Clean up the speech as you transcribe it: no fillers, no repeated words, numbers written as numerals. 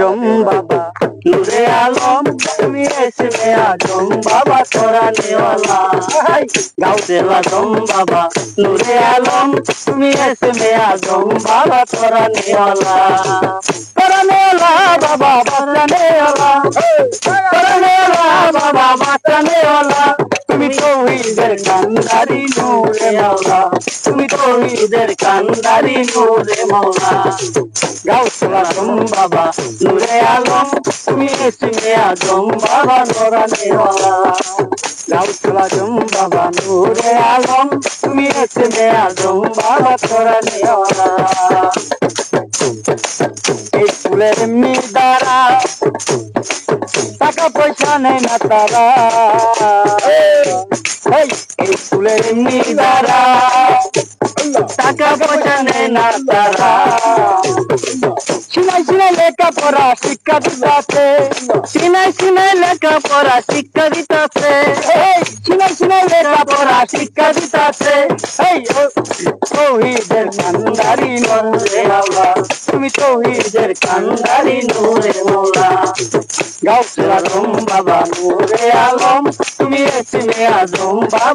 আজম বাবা নূরে আলম তুমি এসমে আজম বাবা তোরা নেওয়ালা গাউসে আজম বাবা নূরে আলম তুমি এসমে আজম বাবা তোরা নেওয়ালা বাবা বাঁচানেওয়ালা তোরা নেওয়ালা বাবা বাঁচানেওয়ালা তুমি তৌহিদের কান্দারি নূরে মাওলা তুমি তৌহিদের কান্দারি নূরে মাওলা গাউসুল আজম বাবা নূরে আলম তুমি এসমে আজম বাবা তোরা নেওয়ালা গাউসুল আজম বাবা নূরে আলম তুমি এসমে আজম বাবা তোরা নেওয়ালা এই ফুলের এমনি দ্বারা টাকা পয়সা নেই না তারা এই ফুলের এমনি দ্বারা টাকা পয়সা নেই না তারা সিনাই সিনাই লেখাপড়া শিক্ষা দিতাছে সিনাই সিনাই লেখাপড়া শিক্ষা দিতাছে সিনাই সিনাই লেখাপড়া শিক্ষা দিতাছে তৌহিদের কান্দারি নূরে মাওলা তুমি তৌহিদের কান্দারি নূরে মাওলা গাউসুল আজম বাবা নূরে আলম তুমি এসমে আজম বাবা